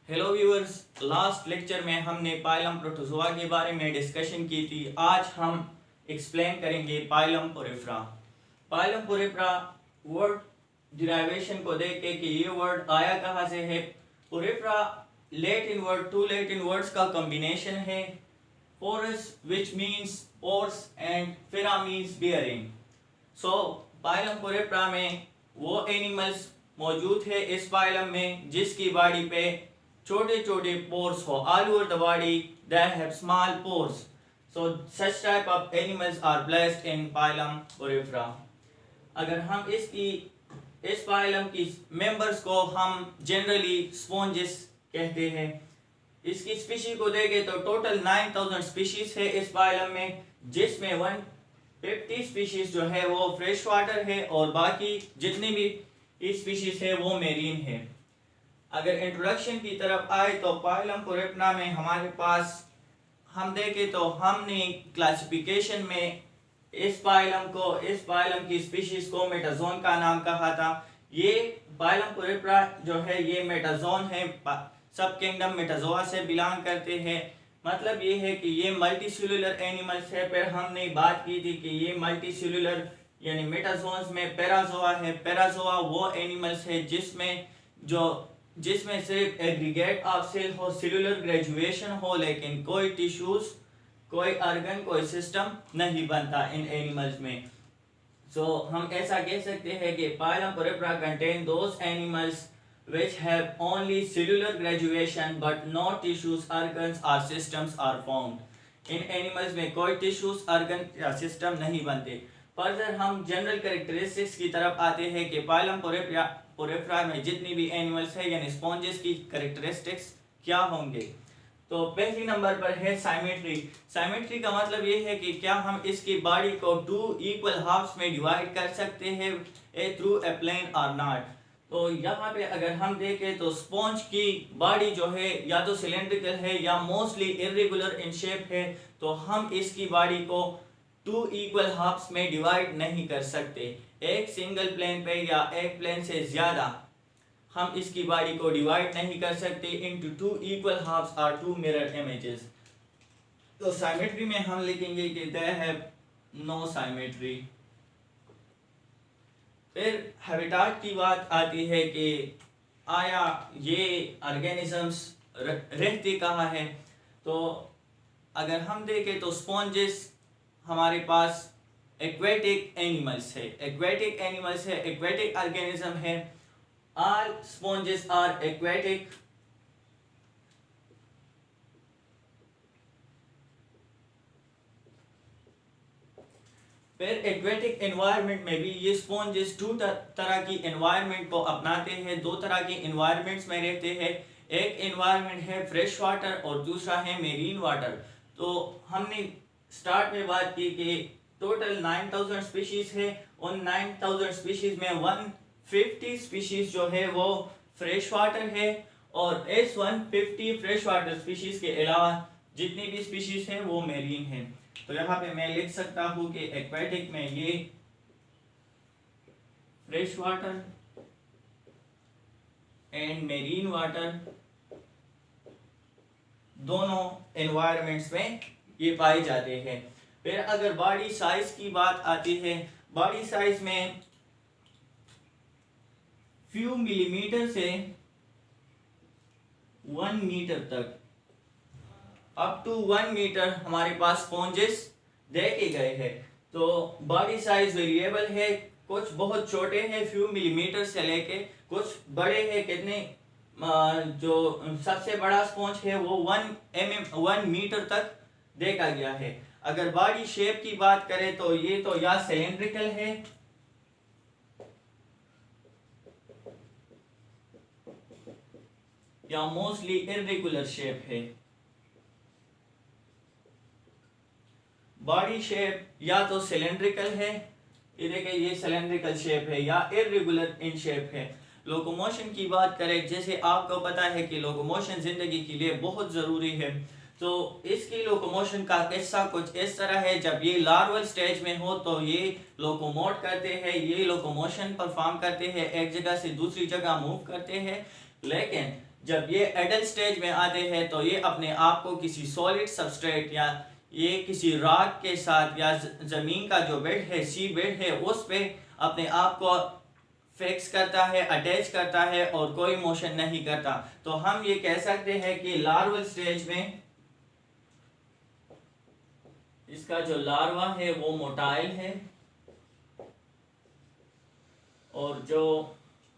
Hello viewers, last lecture में हमने phylum protozoa के बारे में डिस्कशन की थी। आज हम एक्सप्लेन करेंगे phylum Porifera. Phylum Porifera word derivation को देख के कि ये वर्ड आया कहाँ से है। Porifera Latin word, two Latin words का कॉम्बिनेशन है। Porus which means pores and fera means bearing. So phylum Porifera में वो एनिमल्स मौजूद है इस पाइलम में जिसकी बॉडी पे छोटे छोटे पोर्स हो। All over the body they have small pores. So such type of animals are placed in phylum Porifera. अगर हम इस पाइलम की मेंबर्स को हम जनरली स्पॉन्जेस कहते हैं। इसकी स्पीशीज को देखें तो टोटल 9000 स्पीशीज है इस पाइलम में, जिसमें 150 स्पीशीज जो है वो फ्रेश वाटर है और बाकी जितनी भी स्पीशीज है वो मेरीन है। अगर इंट्रोडक्शन की तरफ आए तो पाइलम पोरिफेरा में हमारे पास हम देखें तो हमने क्लासिफिकेशन में इस पाइलम की स्पीशीज को मेटाजोन का नाम कहा था। ये पाइलम पोरिफेरा जो है ये मेटाजोन है, सब किंगडम मेटाजोआ से बिलोंग करते हैं। मतलब ये है कि ये मल्टी सेलुलर एनिमल्स है। फिर हमने बात की थी कि ये मल्टी सेलुलर यानी मेटाजोन्स में पैराजोआ है। पैराजोआ वो एनिमल्स है जिसमें सिर्फ एग्रीगेट ऑफ सेल हो, सेलुलर ग्रेजुएशन हो, लेकिन कोई टिश्यूज, कोई ऑर्गन, कोई सिस्टम नहीं बनता इन एनिमल्स में। सो हम ऐसा कह सकते हैं कि phylum Porifera contain those animals which have only cellular graduation but no tissues, organs or systems are formed. In animals में कोई टिश्यूज, ऑर्गन या सिस्टम नहीं बनते। फर्दर हम जनरल कैरेक्टरिस्टिक्स की तरफ आते हैं कि पाइलम पोरिफेरा में जितनी भी एनिमल्स है यानी स्पॉन्जेस की कैरेक्टरिस्टिक्स क्या होंगे। तो पहली नंबर पर है साइमेट्री। साइमेट्री का मतलब ये है कि क्या हम इसकी बॉडी को 2 इक्वल हाफ्स में डिवाइड कर सकते हैं थ्रू ए प्लेन और नॉट। तो यहाँ पे अगर हम देखें तो स्पॉन्ज की बॉडी जो है या तो सिलेंड्रिकल है या मोस्टली इरेगुलर इन शेप है, तो हम इसकी बॉडी को 2 इक्वल हाफ्स में डिवाइड नहीं कर सकते। एक सिंगल प्लेन पे या एक प्लेन से ज़्यादा हम इसकी बॉडी को डिवाइड नहीं कर सकते इनटू 2 इक्वल हाफ्स और 2 मिरर इमेजेस। तो साइमेट्री में हम लिखेंगे कि देयर हैव नो साइमेट्री। फिर हैबिटाट की बात आती है कि आया ये ऑर्गेनिजम्स रहते कहाँ हैं। तो अगर हम देखें तो स्पॉन्जेस हमारे पास एक्वेटिक एनिमल्स है, एक्वेटिक ऑर्गेनिज्म है। All sponges are aquatic. फिर एक्वेटिक एनवायरनमेंट में भी ये स्पॉन्जेस 2 तरह की एनवायरनमेंट को अपनाते हैं। 2 तरह की एनवायरनमेंट्स में रहते हैं। एक एनवायरनमेंट है फ्रेश वाटर और दूसरा है मेरीन वाटर। तो हमने स्टार्ट में बात की कि टोटल 9000 स्पीशीज है। उन 9000 स्पीशीज में 150 स्पीशीज जो है वो फ्रेश वाटर है और इस 150 फ्रेश वाटर स्पीशीज के अलावा जितनी भी स्पीशीज हैं वो मेरीन हैं। तो यहाँ पे मैं लिख सकता हूँ कि एक्वेटिक में ये fresh water and marine water दोनों एनवायरनमेंट्स में ये पाए जाते हैं। फिर अगर बॉडी साइज की बात आती है, बॉडी साइज में फ्यू मिलीमीटर से 1 मीटर तक, अप टू 1 मीटर हमारे पास स्पॉन्जेस देखे गए हैं। तो बॉडी साइज वेरिएबल है, कुछ बहुत छोटे हैं फ्यू मिलीमीटर से लेके कुछ बड़े हैं। कितने जो सबसे बड़ा स्पॉन्ज है वो 1 मीटर तक देखा गया है। अगर बॉडी शेप की बात करें तो ये तो या सिलेंड्रिकल है या मोस्टली इरेगुलर शेप है। बॉडी शेप या तो सिलेंड्रिकल है, ये देखिए ये सिलेंड्रिकल शेप है, या इरेगुलर इन शेप है। लोकोमोशन की बात करें, जैसे आपको पता है कि लोकोमोशन जिंदगी के लिए बहुत ज़रूरी है। तो इसकी लोकोमोशन का किस्सा कुछ इस तरह है, जब ये लार्वल स्टेज में हो तो ये लोकोमोट करते हैं, ये लोकोमोशन परफॉर्म करते हैं, एक जगह से दूसरी जगह मूव करते हैं। लेकिन जब ये एडल्ट स्टेज में आते हैं तो ये अपने आप को किसी सॉलिड सबस्ट्रेट या ये किसी रॉक के साथ या ज़मीन का जो बेड है, सी बेड है, उस पे अपने आप को फिक्स करता है, अटैच करता है और कोई मोशन नहीं करता। तो हम ये कह सकते हैं कि लार्वल स्टेज में इसका जो लार्वा है वो मोटाइल है, और जो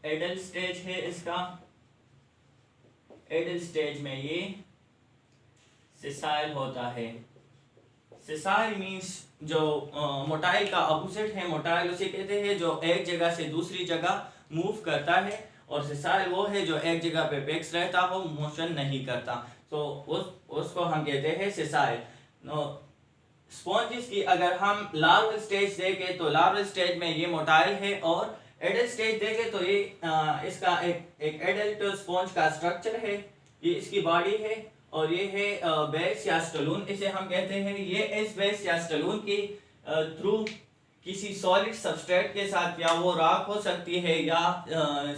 एडल्ट स्टेज है इसका, एडल्ट स्टेज में ये सिसाइल होता है। सिसाइल मीन्स जो मोटाइल का अपोजिट है, मोटाइल उसे कहते हैं जो एक जगह से दूसरी जगह मूव करता है, और सिसाइल वो है जो एक जगह पे फिक्स रहता हो, मोशन नहीं करता, तो उसको हम कहते हैं सिसाइल। स्पॉन्जिस की अगर हम लार्वल स्टेज देखें तो लार्वल स्टेज में ये मोटाइल है, और एडल्ट स्टेज देखें तो ये इसका एक एडल्ट स्पॉन्ज का स्ट्रक्चर है, ये इसकी बॉडी है, और ये है बेस या स्टलून इसे हम कहते हैं। ये इस बेस या स्टलून की थ्रू किसी सॉलिड सबस्ट्रेट के साथ, या वो रॉक हो सकती है या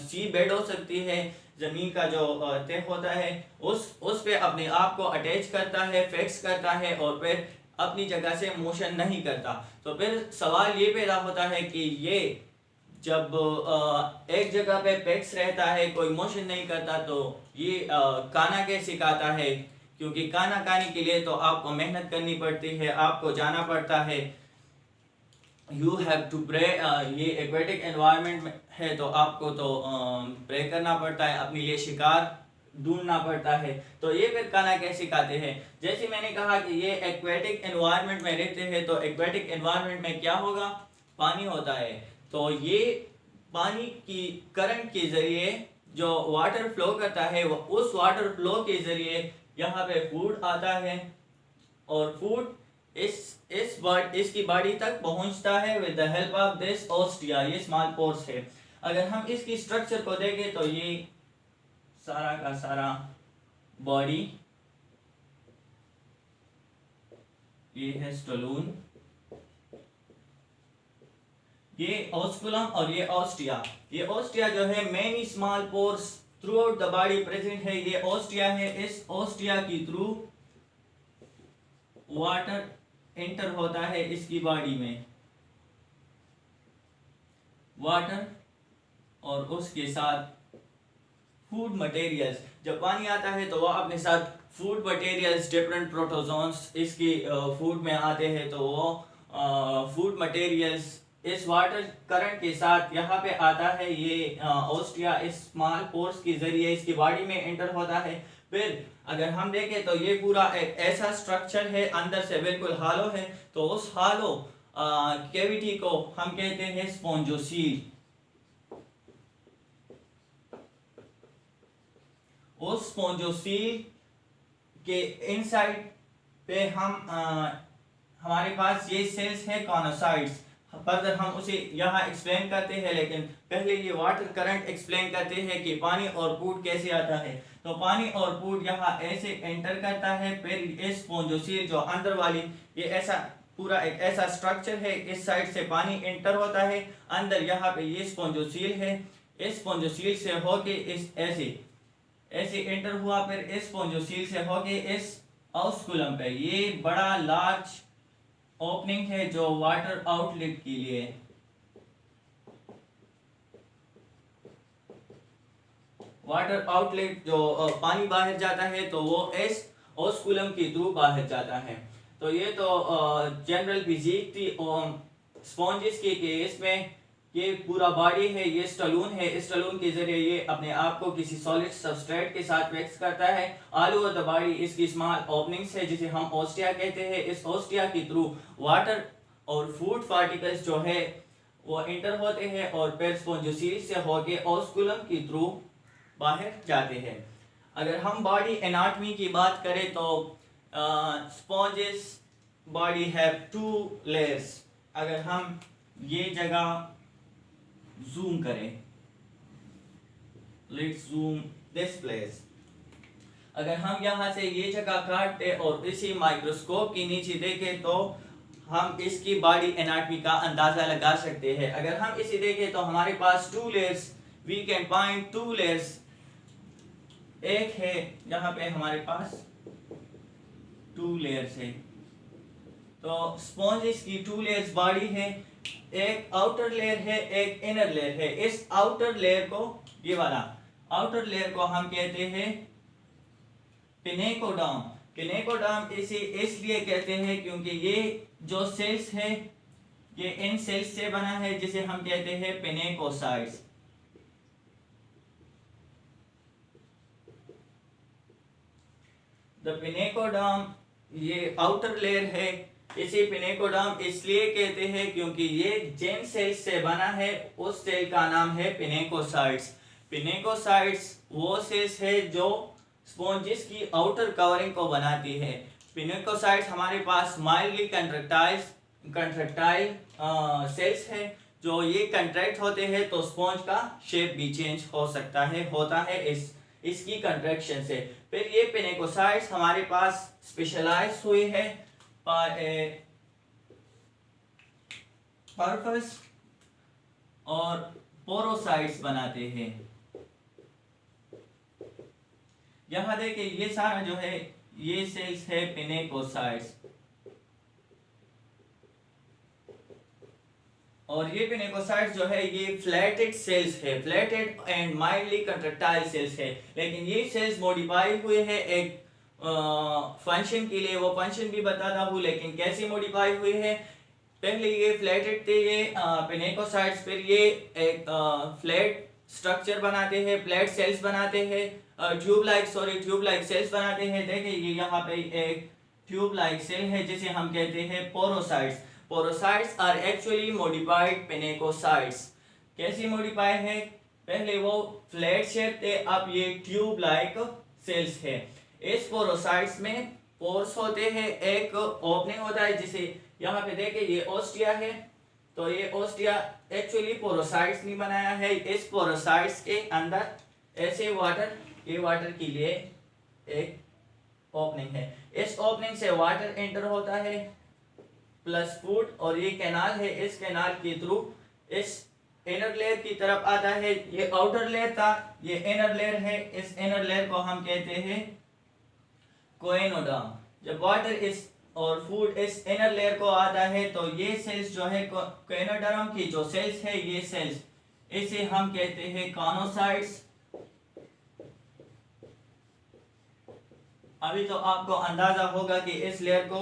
सी बेड हो सकती है, जमीन का जो तह होता है, उस पे अपने आप को अटैच करता है, फिक्स करता है, और फिर अपनी जगह से मोशन नहीं करता। तो फिर सवाल ये पैदा होता है कि ये जब एक जगह पे फिक्स रहता है, कोई मोशन नहीं करता, तो ये खाना कैसे खाता है? क्योंकि खाना खाने के लिए तो आपको मेहनत करनी पड़ती है, आपको जाना पड़ता है, यू हैव टू प्रे। ये एक्वेटिक एनवायरनमेंट में है तो आपको तो प्रे करना पड़ता है, अपने लिए शिकार ढूंढना पड़ता है। तो ये फिर खाना कैसे खाते हैं? जैसे मैंने कहा कि ये एक्वेटिक एनवायरनमेंट में रहते हैं, तो एक्वेटिक एनवायरनमेंट में क्या होगा? पानी होता है। तो ये पानी की करंट के जरिए जो वाटर फ्लो करता है, वो उस वाटर फ्लो के जरिए यहाँ पे फूड आता है, और फूड इसकी बॉडी तक पहुंचता है with the help of this ostia. ये स्मॉल पोर्स है। अगर हम इसकी स्ट्रक्चर को देखें तो ये सारा का सारा बॉडी, ये है स्टलून, ये ओस्कुलम और ये ओस्टिया। ये ओस्टिया जो है many small pores through out the body present है। ये ओस्टिया है, इस ओस्टिया की थ्रू वाटर एंटर होता है इसकी बॉडी में, वाटर और उसके साथ फूड मटेरियल्स। जब पानी आता है तो वह अपने साथ फूड मटेरियल्स, डिफरेंट प्रोटोजोन्स इसकी फूड में आते हैं, तो वो फूड मटेरियल्स इस वाटर करंट के साथ यहाँ पे आता है। ये ओस्टिया इस स्मॉल पोर्स के जरिए इसकी बॉडी में एंटर होता है। फिर अगर हम देखें तो ये पूरा एक ऐसा स्ट्रक्चर है, अंदर से बिल्कुल हालो है, तो उस हालो कैविटी को हम कहते हैं स्पॉन्जोसील। उस स्पॉन्जोसील के इनसाइड पे हम हमारे पास ये सेल्स हैं कॉनोसाइट्स। फर्दर हम उसे यहाँ एक्सप्लेन करते हैं, लेकिन पहले ये वाटर करंट एक्सप्लेन करते हैं कि पानी और फूड कैसे आता है। तो पानी और फूड यहाँ ऐसे एंटर करता है, फिर इस स्पॉन्जोसील जो अंदर वाली, ये ऐसा पूरा एक ऐसा स्ट्रक्चर है, इस साइड से पानी एंटर होता है अंदर, यहाँ पे ये स्पॉन्जोसील है, इस स्पॉन्जोसील से होके इस ऐसे एंटर हुआ, फिर इस स्पॉन्जोसील से होके इस ओस्कुलम पे। ये बड़ा लार्ज ओपनिंग है जो वाटर आउटलेट के लिए। वाटर आउटलेट जो पानी बाहर जाता है तो वो इस ओस्कुलम के थ्रू बाहर जाता है। तो ये तो जनरल फिजिक थी स्पॉन्जेस के केस में। ये पूरा बॉडी है, ये स्टलून है, इस स्टलून के जरिए ये अपने आप को किसी सॉलिड सबस्ट्रेट के साथ मिक्स करता है। ऑल ओवर द बॉडी इसकी स्मॉल ओपनिंग्स है जिसे हम ओस्टिया कहते हैं। इस ओस्टिया के थ्रू वाटर और फूड पार्टिकल्स जो है वो एंटर होते हैं और फिर स्पॉन्जोसील से होके ओस्कुलम के थ्रू बाहर जाते हैं। अगर हम बॉडी एनाटॉमी की बात करें तो स्पॉन्जेस बॉडी हैव 2 लेयर्स। अगर हम ये जगह जूम करें, लेट्स जूम दिस प्लेस, अगर हम यहाँ से ये जगह काटते और इसी माइक्रोस्कोप के नीचे देखें तो हम इसकी बॉडी एनाटॉमी का अंदाजा लगा सकते हैं। अगर हम इसे देखें तो हमारे पास two layers, we can find two layers. एक है यहाँ पे हमारे पास टू लेयर्स है, तो स्पॉन्जिस की टू लेयर्स बॉडी है, एक आउटर लेयर है एक इनर लेयर है। इस आउटर लेयर को, ये वाला आउटर लेयर को हम कहते हैं पिनेकोडर्म। पिनेकोडर्म इसे इसलिए कहते हैं क्योंकि ये जो सेल्स है ये इन सेल्स से बना है जिसे हम कहते हैं पिनेकोसाइट्स। द पिनेकोडर्म ये आउटर लेयर है, इसे पिनेकोडर्म इसलिए कहते हैं क्योंकि ये जिन सेल्स से बना है उस सेल का नाम है पिनेकोसाइट्स। पिनेकोसाइट्स वो सेल्स है जो स्पॉन्जिस की आउटर कवरिंग को बनाती है। पिनेकोसाइट्स हमारे पास माइल्डली कंट्रैक्टाइल सेल्स है, जो ये कंट्रैक्ट होते हैं तो स्पॉन्ज का शेप भी चेंज हो सकता है, होता है इसकी कंट्रैक्शन से। फिर ये पिनेकोसाइट्स हमारे पास स्पेशलाइज हुए हैं पर्पस और पोरोसाइट्स बनाते हैं। यहां देखिए ये सारा जो है ये सेल्स है पिनेकोसाइट्स, और ये पिनेकोसाइट्स जो है ये फ्लैटेड सेल्स है, flatted and mildly contractile cells है। लेकिन ये सेल्स मॉडिफाई हुए हैं एक फंक्शन के लिए, वो फंक्शन भी बताता हूँ, लेकिन कैसे मॉडिफाई हुए हैं। पहले ये फ्लैटेड थे ये पिनेकोसाइट्स, फिर ये एक फ्लैट स्ट्रक्चर बनाते हैं, फ्लैट सेल्स बनाते हैं, ट्यूब लाइक सेल्स बनाते हैं। देखिए ये यहाँ पे एक ट्यूब लाइक सेल है जिसे हम कहते हैं porocytes. Porocytes are actually modified pinacocytes. कैसे मॉडिफाई है, पहले वो फ्लैट शेप थे, अब ये ट्यूब लाइक सेल्स है। इस पोरोसाइट्स में पोर्स होते हैं, एक ओपनिंग होता है जिसे यहाँ पे देखिए ये ओस्टिया है, तो ये ओस्टिया एक्चुअली पोरोसाइट्स नहीं बनाया है। इस पोरोसाइट्स के अंदर ऐसे वाटर के लिए एक ओपनिंग है, इस ओपनिंग से वाटर एंटर होता है प्लस फूड, और ये कैनाल है, इस कैनाल के थ्रू इस इनर लेयर की तरफ आता है। ये आउटर लेयर था, ये इनर लेयर है, इस इनर लेयर को हम कहते हैं कोएनोडर्म। जब वाटर इस और फूड इस इनर लेयर को आता है तो ये सेल्स जो है कोएनोडर्म की जो सेल्स है ये सेल्स, इसे हम कहते हैं कॉनोसाइट्स। अभी तो आपको अंदाजा होगा कि इस लेयर को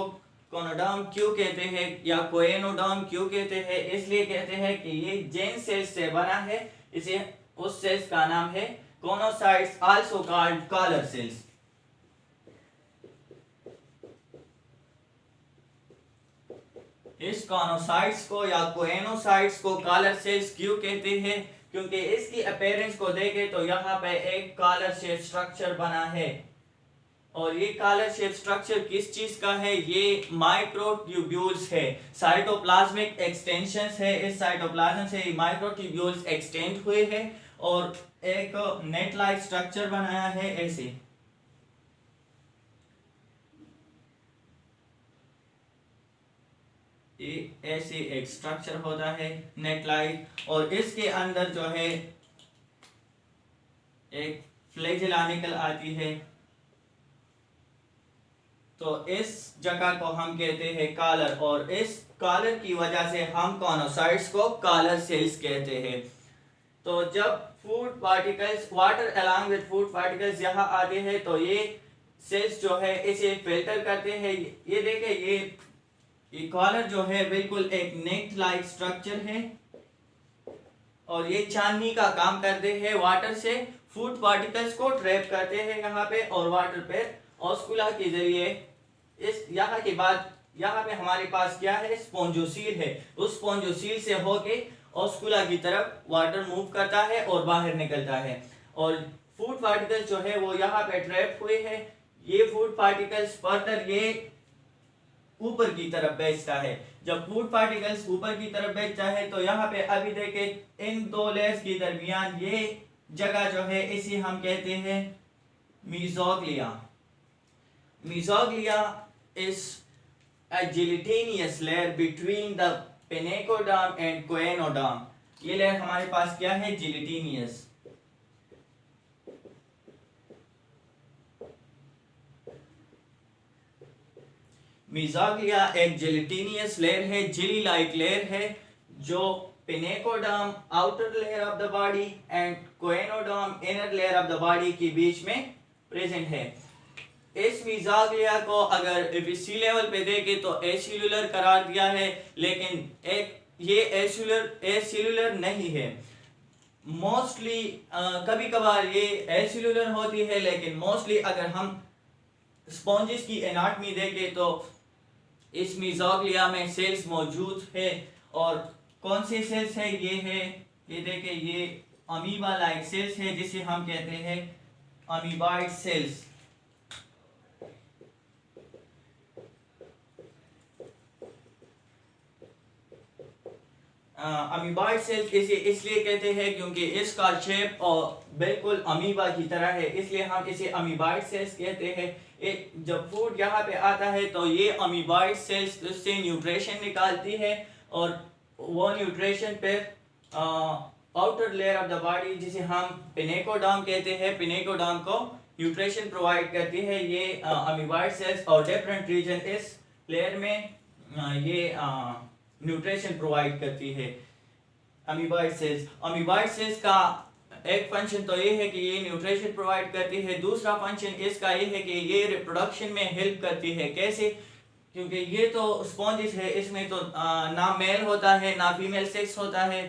कोनोडर्म क्यों कहते हैं या कोएनोडर्म क्यों कहते हैं। इसलिए कहते हैं कि ये जिन सेल्स से बना है इसे उस सेल्स का नाम है कोनोसाइट्स, आल्सो कॉल्ड कॉलर सेल्स। इस कॉनोसाइट्स को या कोएनोसाइट्स को कॉलर सेल्स क्यों कहते हैं, क्योंकि इसकी अपीयरेंस को देखें तो यहाँ पे एक कॉलर शेप स्ट्रक्चर बना है, और ये कॉलर शेप स्ट्रक्चर किस चीज का है, ये माइक्रोट्यूब्यूल्स है, साइटोप्लाज्मिक एक्सटेंशंस है। इस साइटोप्लाज्म से माइक्रोट्यूब्यूल्स एक्सटेंड हुए हैं और एक नेट लाइक स्ट्रक्चर बनाया है ऐसे। ऐसे एक स्ट्रक्चर होता है नेट लाइक, और इसके अंदर जो है एक फ्लैजेला निकल आती है, तो इस जगह को हम कहते हैं कॉलर, और इस कॉलर की वजह से हम कॉनोसाइट्स को कॉलर सेल्स कहते हैं। तो जब food particles water along with food particles यहाँ आते हैं तो ये सेल्स जो है इसे फिल्टर करते हैं। ये देखें ये कॉलर जो है बिल्कुल एक नेट लाइक स्ट्रक्चर है, और ये चांदनी का काम करते हैं, वाटर से फूड पार्टिकल्स को ट्रैप करते हैं यहाँ पे, और वाटर पे ऑस्कुला के जरिए इस यहाँ के बाद यहाँ पे हमारे पास क्या है, स्पॉन्जोसील है, उस स्पॉन्जोसील से होके ऑस्कुला की तरफ वाटर मूव करता है और बाहर निकलता है, और फूड पार्टिकल्स जो है वो यहाँ पे ट्रैप हुए हैं। ये फूड पार्टिकल्स फर्दर ये ऊपर की तरफ भेजता है। जब फूड पार्टिकल्स ऊपर की तरफ भेजता है तो यहाँ पे अभी देखें इन दो लेयर्स के दरमियान ये जगह जो है इसे हम कहते हैं Mesoglea. Mesoglea is a gelatinous layer between the pinecoderm and coenoderm. ये लेयर हमारे पास क्या है? gelatinous. Mesoglea एक gelatinous layer है, jelly like layer है, जो pinecoderm outer layer of the body and coenoderm inner layer of the body के बीच में प्रेजेंट है. इस मीज़ोग्लिया को अगर सी लेवल पे देखें तो एसेल्यूलर करार दिया है, लेकिन एक ये एसेल्यूलर नहीं है. मोस्टली कभी कभार ये एसेल्यूलर होती है, लेकिन मोस्टली अगर हम स्पॉन्जेस की एनाटमी देखें तो इस मीज़ोग्लिया में सेल्स मौजूद है. और कौन से सेल्स है? ये देखें, ये अमीबा लाइक सेल्स है जिसे हम कहते हैं अमीबाइड सेल्स. अमीबाइड सेल्स इसे इसलिए कहते हैं क्योंकि इसका शेप और बिल्कुल अमीबा की तरह है, इसलिए हम इसे अमीबाइड सेल्स कहते हैं. जब फूड यहाँ पे आता है तो ये अमीबाइड सेल्स उससे न्यूट्रिशन निकालती है, और वो न्यूट्रिशन पे outer layer of the body जिसे हम पिनेकोडर्म कहते हैं, पिनेकोडर्म को न्यूट्रिशन प्रोवाइड करती है ये अमीबाइड सेल्स. और डिफरेंट रीजन इस लेयर में ये न्यूट्रिशन प्रोवाइड करती है अमीबाइड सेल्स. अमीबाइड सेल्स का एक फंक्शन तो ये है कि ये न्यूट्रिशन प्रोवाइड करती है. दूसरा फंक्शन इसका ये है कि ये रिप्रोडक्शन में हेल्प करती है. कैसे? क्योंकि ये तो स्पॉन्जेस है, इसमें तो ना मेल होता है ना फीमेल सेक्स होता है.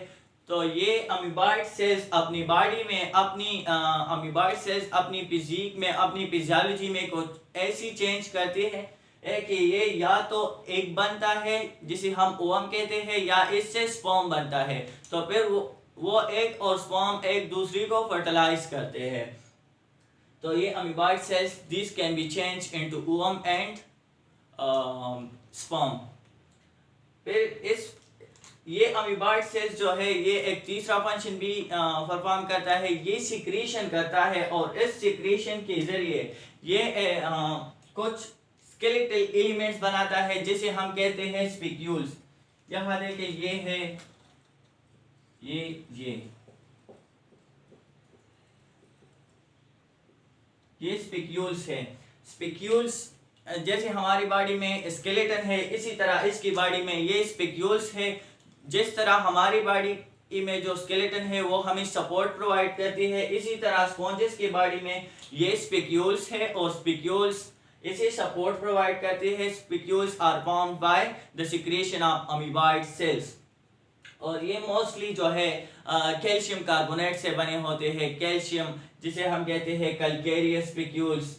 तो ये अमीबाइड सेल्स अपनी बॉडी में अमीबाइड सेल्स अपनी फिजिक में, अपनी फिजियोलॉजी में कुछ ऐसी चेंज करती है कि ये या तो एक बनता है जिसे हम ओवम कहते हैं, या इससे स्पर्म बनता है. तो फिर वो एग और स्पर्म एक दूसरे को फर्टिलाइज करते हैं. तो ये amoeboid cells this can be change into ovum and sperm. फिर ये अमीबाइड सेल्स जो है ये एक तीसरा फंक्शन भी परफॉर्म करता है. ये सिक्रीशन करता है, और इस सिक्रीशन के जरिए ये कुछ स्केलेटल एलिमेंट्स बनाता है जिसे हम कहते हैं स्पिक्यूल्स. यहाँ देखिए, ये है ये स्पिक्यूल्स है. स्पिक्यूल्स जैसे हमारी बॉडी में स्केलेटन है, इसी तरह इसकी बॉडी में ये स्पिक्यूल्स है. जिस तरह हमारी बॉडी में जो स्केलेटन है वो हमें सपोर्ट प्रोवाइड करती है, इसी तरह स्पॉन्जेस की बॉडी में ये स्पिक्यूल्स है, और स्पिक्यूल्स इसे सपोर्ट प्रोवाइड करते हैं. Spicules are formed by the secretion of amoeboid cells. और ये मोस्टली जो है कैल्शियम कार्बोनेट से बने होते हैं. कैल्शियम जिसे हम कहते हैं कैल्केरियस स्पिक्यूल्स.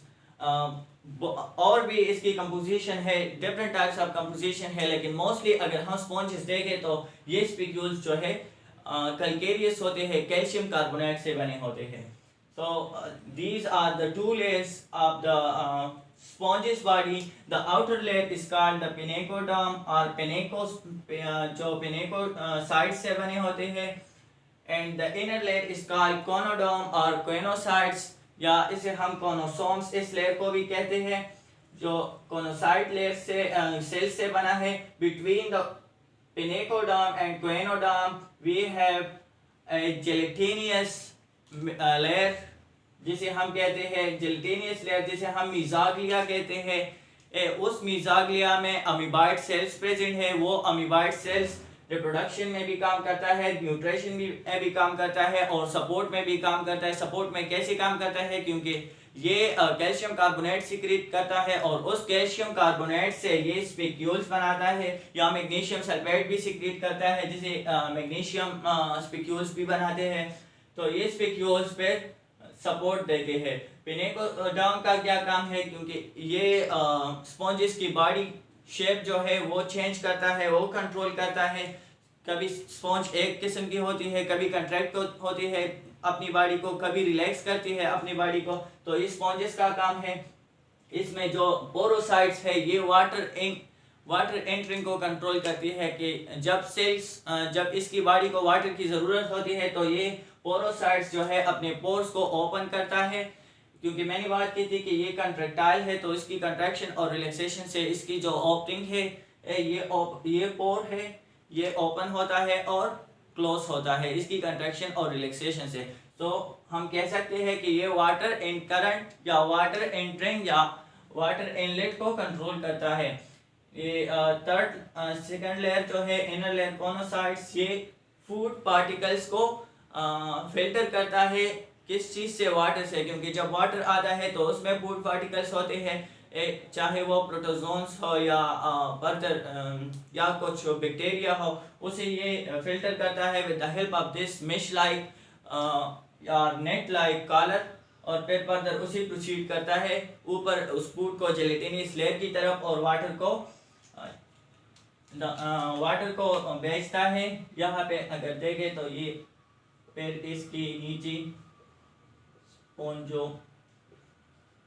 और भी इसकी कंपोजिशन है, डिफरेंट टाइप्स ऑफ कंपोजिशन है, लेकिन मोस्टली अगर हम स्पॉन्जेस देखें तो ये स्पिक्यूल्स जो है कैल्केरियस होते हैं, कैल्शियम कार्बोनेट से बने होते हैं. So these are the two layers of the sponge's body. The outer layer is called the pinecoderm or pinacos, जो pinecocytes से बने होते हैं, and the inner layer is called coenoderm or coenocytes, या इसे हम कोनोसोम्स इस लेयर को भी कहते हैं, जो कोनोसाइट लेयर से सेल से बना है. Between the pinecoderm and coenoderm we have a gelatinous layer जिसे हम कहते हैं जेलेटिनियस लेयर, जिसे हम मीज़ोग्लिया कहते हैं. उस मीज़ोग्लिया में अमीबाइड सेल्स प्रेजेंट है. वो अमीबाइड सेल्स रिप्रोडक्शन में भी काम करता है, न्यूट्रिशन में भी काम करता है, और सपोर्ट में भी काम करता है. सपोर्ट में कैसे काम करता है? क्योंकि ये कैल्शियम कार्बोनेट सिक्रीट करता है, और उस कैल्शियम कार्बोनेट से ये स्पिक्यूल्स बनाता है, या मैग्नीशियम सल्फेट भी सिक्रीट करता है जिसे मैग्नीशियम स्पिक्यूल्स भी बनाते हैं. तो ये स्पिक्यूल्स पे सपोर्ट देते हैं. पिनेकोडर्म का क्या काम है? क्योंकि ये स्पॉन्जेस की बॉडी शेप जो है वो चेंज करता है, वो कंट्रोल करता है. कभी स्पॉन्ज एक किस्म की होती है, कभी कंट्रैक्ट होती है अपनी बॉडी को, कभी रिलैक्स करती है अपनी बॉडी को. तो ये स्पॉन्जेस का काम है. इसमें जो पोरोसाइट्स है ये वाटर एंट्रिंग को कंट्रोल करती है, कि जब इसकी बॉडी को वाटर की ज़रूरत होती है तो ये पोरोसाइट्स जो है अपने पोर्स को ओपन करता है. क्योंकि मैंने बात की थी कि ये कंट्रैक्टाइल है, तो इसकी कंट्रैक्शन और रिलैक्सेशन से इसकी जो ओपनिंग है, ये पोर है, ये ओपन होता है और क्लोज होता है इसकी कंट्रैक्शन और रिलैक्सेशन से। तो हम कह सकते हैं कि ये वाटर इन करंट या वाटर एंटरिंग या वाटर इनलेट को कंट्रोल करता है। ये सेकंड लेयर जो है इनर लेयर कॉनोसाइट्स, ये फूड पार्टिकल्स को फिल्टर करता है। किस चीज़ से? वाटर से, क्योंकि जब वाटर आता है तो उसमें फूड पार्टिकल्स होते हैं, चाहे वो प्रोटोजोन्स हो या फर्दर या कुछ बैक्टीरिया हो, उसे ये फिल्टर करता है with the help of this mesh like या नेट लाइक कॉलर, और फिर फर्दर उसी प्रोसीड करता है ऊपर उस फूड को जेलेटिनियस लेयर की तरफ और वाटर को भेजता है। यहाँ पे अगर देखें तो ये फिर इसकी नीचे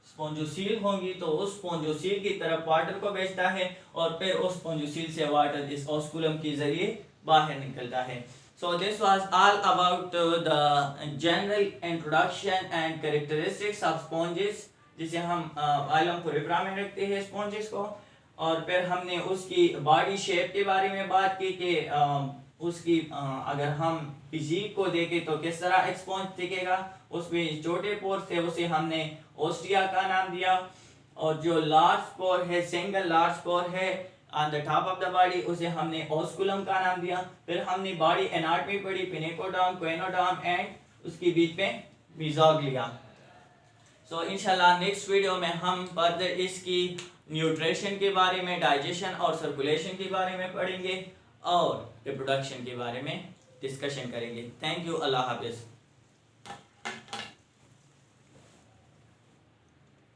स्पोंजोसील होंगी, तो उस स्पोंजोसील की तरफ वाटर को भेजता है और फिर उस स्पोंजोसील से वाटर इस ऑस्कुलम के जरिए बाहर निकलता है। So this was all about the general introduction and characteristics of sponges, जिसे हम पाइलम पुरेफ्रा में रखते हैं स्पॉन्जेस को। और फिर हमने उसकी बॉडी शेप के बारे में बात की कि उसकी अगर हम फिजिक को देखें तो किस तरह एक स्पॉन्ज दिखेगा। उसमें छोटे पोर थे उसे हमने ओस्टिया का नाम दिया, और जो लार्ज पोर है, सिंगल लार्ज पोर है on the top of the body, उसे हमने ओस्कुलम का नाम दिया। फिर हमने बॉडी एनाटॉमी पढ़ी, पिनेकोडर्म, क्वेनोडर्म एंड उसके बीच में मेसोग्लिया। सो इंशाल्लाह नेक्स्ट वीडियो में हम फर्दर इसकी न्यूट्रिशन के बारे में, डाइजेशन और सर्कुलेशन के बारे में पढ़ेंगे और रिप्रोडक्शन के बारे में डिस्कशन करेंगे। थैंक यू, अल्लाह हाफिज़।